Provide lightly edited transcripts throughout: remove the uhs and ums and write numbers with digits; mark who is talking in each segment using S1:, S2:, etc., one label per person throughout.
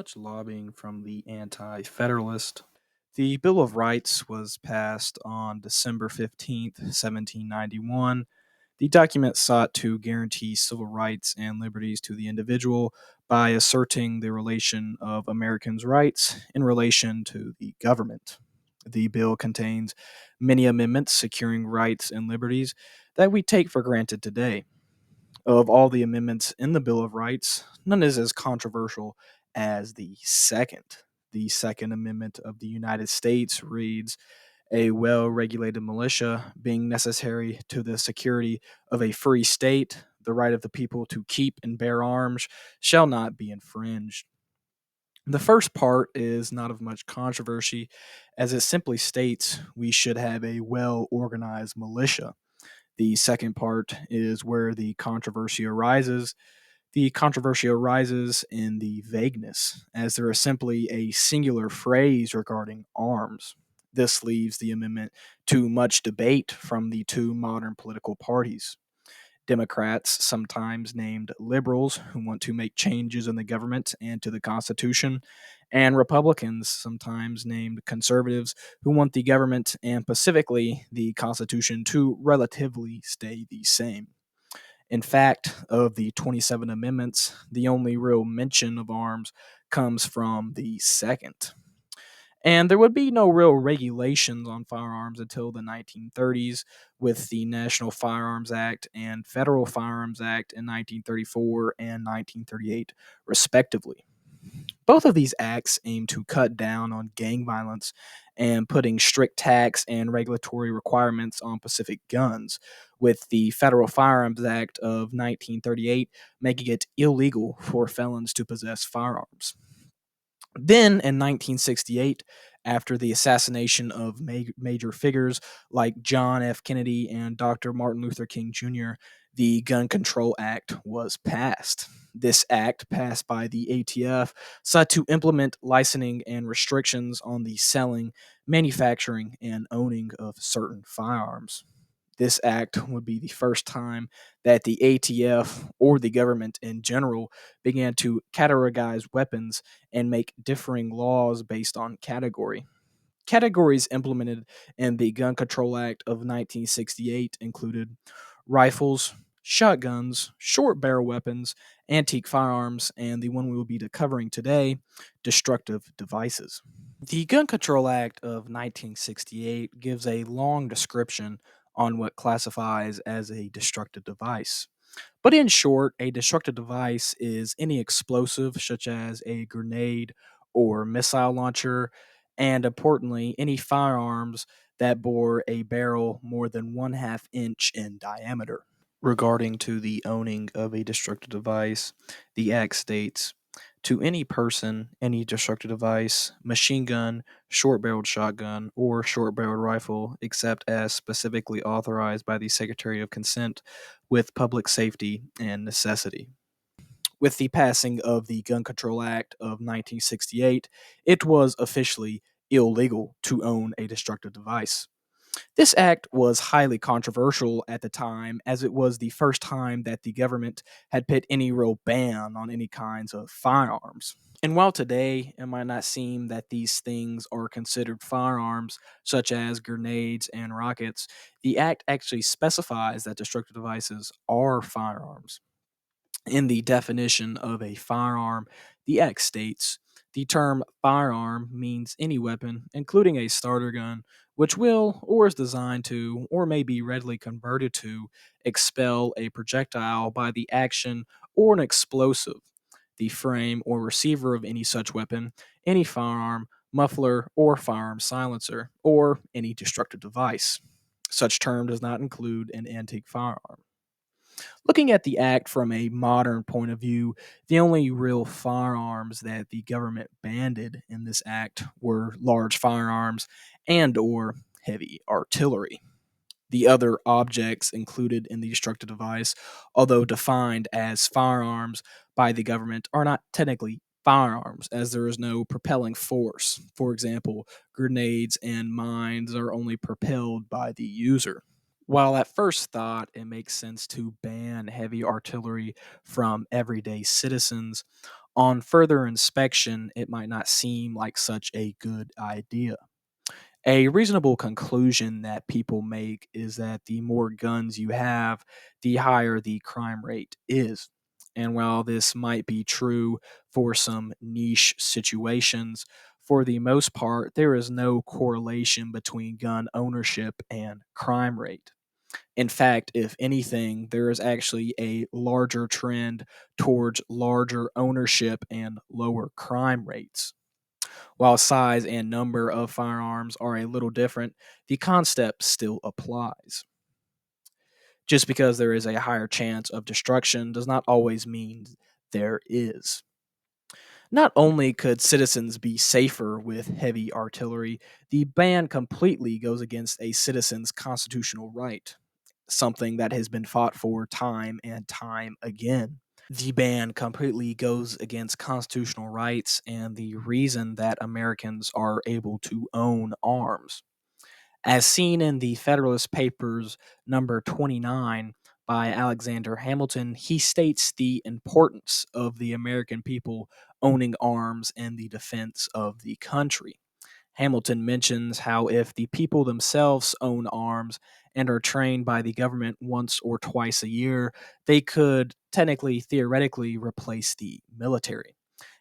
S1: much lobbying from the Anti Federalist. The Bill of Rights was passed on December 15th, 1791. The document sought to guarantee civil rights and liberties to the individual by asserting the relation of Americans' rights in relation to the government. The bill contains many amendments securing rights and liberties that we take for granted today. Of all the amendments in the Bill of Rights, none is as controversial as the second. The Second Amendment of the United States reads, a well regulated militia being necessary to the security of a free state, the right of the people to keep and bear arms shall not be infringed. The first part is not of much controversy, as it simply states we should have a well organized militia. The second part is where the controversy arises. The controversy arises in the vagueness, as there is simply a singular phrase regarding arms. This leaves the amendment to much debate from the two modern political parties. Democrats, sometimes named liberals, who want to make changes in the government and to the Constitution, and Republicans, sometimes named conservatives, who want the government and specifically the Constitution to relatively stay the same. In fact, of the 27 amendments, the only real mention of arms comes from the second. And there would be no real regulations on firearms until the 1930s with the National Firearms Act and Federal Firearms Act in 1934 and 1938, respectively. Both of these acts aim to cut down on gang violence and putting strict tax and regulatory requirements on Pacific guns, with the Federal Firearms Act of 1938 making it illegal for felons to possess firearms. Then in 1968, after the assassination of major figures like John F. Kennedy and Dr. Martin Luther King Jr., the Gun Control Act was passed. This act, passed by the ATF, sought to implement licensing and restrictions on the selling, manufacturing, and owning of certain firearms. This act would be the first time that the ATF or the government in general began to categorize weapons and make differing laws based on category. Categories implemented in the Gun Control Act of 1968 included rifles, shotguns, short barrel weapons, antique firearms, and the one we will be covering today, destructive devices. The Gun Control Act of 1968 gives a long description on what classifies as a destructive device. But in short, a destructive device is any explosive, such as a grenade or missile launcher, and importantly, any firearms that bore a barrel more than 1/2 inch in diameter. Regarding to the owning of a destructive device, the Act states to any person, any destructive device, machine gun, short barreled shotgun, or short barreled rifle, except as specifically authorized by the Secretary of Consent with public safety and necessity. With the passing of the Gun Control Act of 1968, it was officially illegal to own a destructive device. This act was highly controversial at the time, as it was the first time that the government had put any real ban on any kinds of firearms. And while today it might not seem that these things are considered firearms, such as grenades and rockets, the act actually specifies that destructive devices are firearms. In the definition of a firearm, the Act states the term firearm means any weapon, including a starter gun, which will, or is designed to, or may be readily converted to, expel a projectile by the action or an explosive, the frame or receiver of any such weapon, any firearm, muffler, or firearm silencer, or any destructive device. Such term does not include an antique firearm. Looking at the act from a modern point of view, the only real firearms that the government banned in this act were large firearms and or heavy artillery. The other objects included in the destructive device, although defined as firearms by the government, are not technically firearms as there is no propelling force. For example, grenades and mines are only propelled by the user. While at first thought it makes sense to ban heavy artillery from everyday citizens, On further inspection, it might not seem like such a good idea. A reasonable conclusion that people make is that the more guns you have, the higher the crime rate is. And while this might be true for some niche situations, for the most part, there is no correlation between gun ownership and crime rate. In fact, if anything, there is actually a larger trend towards larger ownership and lower crime rates. While size and number of firearms are a little different, the concept still applies. Just because there is a higher chance of destruction does not always mean there is. Not only could citizens be safer with heavy artillery, the ban completely goes against a citizen's constitutional right, something that has been fought for time and time again. The ban completely goes against constitutional rights and the reason that Americans are able to own arms. As seen in the Federalist Papers number 29 by Alexander Hamilton, he states the importance of the American people owning arms in the defense of the country. Hamilton mentions how if the people themselves own arms and are trained by the government once or twice a year, they could technically, theoretically, replace the military.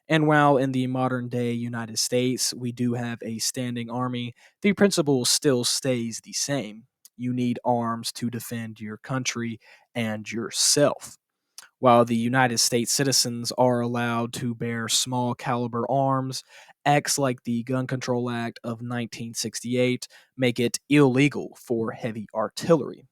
S1: And while in the modern day United States we do have a standing army, the principle still stays the same. You need arms to defend your country and yourself. While the United States citizens are allowed to bear small caliber arms, acts like the Gun Control Act of 1968 make it illegal for heavy artillery.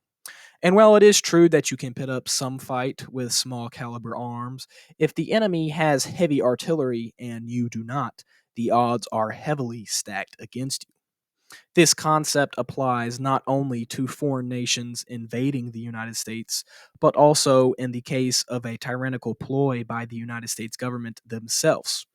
S1: And while it is true that you can put up some fight with small caliber arms, if the enemy has heavy artillery and you do not, the odds are heavily stacked against you. This concept applies not only to foreign nations invading the United States, but also in the case of a tyrannical ploy by the United States government themselves,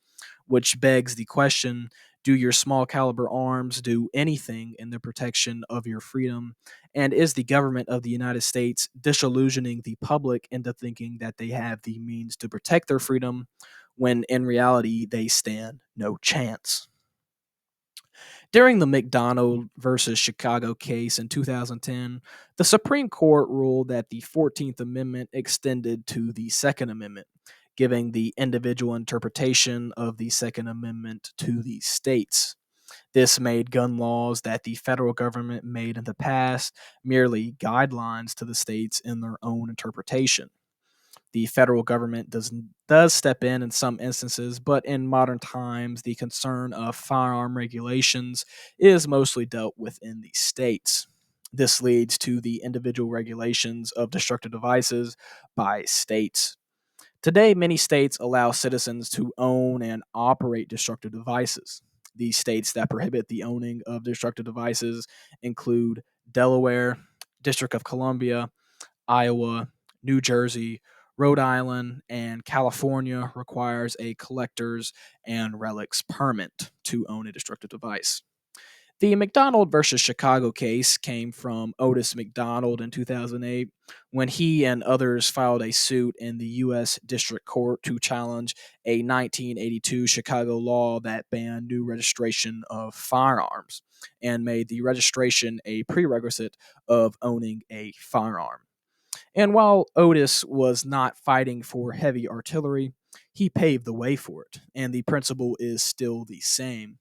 S1: which begs the question, do your small caliber arms do anything in the protection of your freedom? And is the government of the United States disillusioning the public into thinking that they have the means to protect their freedom when in reality they stand no chance? During the McDonald versus Chicago case in 2010, the Supreme Court ruled that the 14th Amendment extended to the Second Amendment, giving the individual interpretation of the Second Amendment to the states. This made gun laws that the federal government made in the past merely guidelines to the states in their own interpretation. The federal government does step in some instances, but in modern times, the concern of firearm regulations is mostly dealt with in the states. This leads to the individual regulations of destructive devices by states. Today, many states allow citizens to own and operate destructive devices. These states that prohibit the owning of destructive devices include Delaware, District of Columbia, Iowa, New Jersey, Rhode Island, and California requires a collector's and relics permit to own a destructive device. The McDonald versus Chicago case came from Otis McDonald in 2008 when he and others filed a suit in the U.S. District Court to challenge a 1982 Chicago law that banned new registration of firearms and made the registration a prerequisite of owning a firearm. And while Otis was not fighting for heavy artillery, he paved the way for it, and the principle is still the same.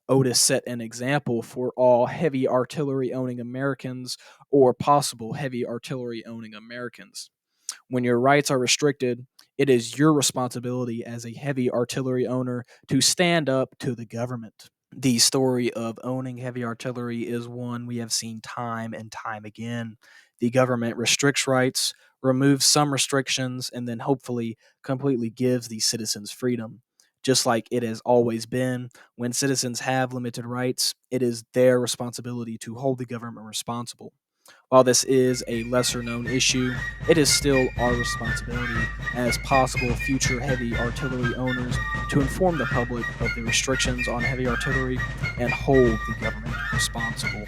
S1: Otis set an example for all heavy artillery owning Americans or possible heavy artillery owning Americans. When your rights are restricted, it is your responsibility as a heavy artillery owner to stand up to the government. The story of owning heavy artillery is one we have seen time and time again. The government restricts rights, removes some restrictions, and then hopefully completely gives the citizens freedom. Just like it has always been, when citizens have limited rights, it is their responsibility to hold the government responsible. While this is a lesser known issue, it is still our responsibility as possible future heavy artillery owners to inform the public of the restrictions on heavy artillery and hold the government responsible.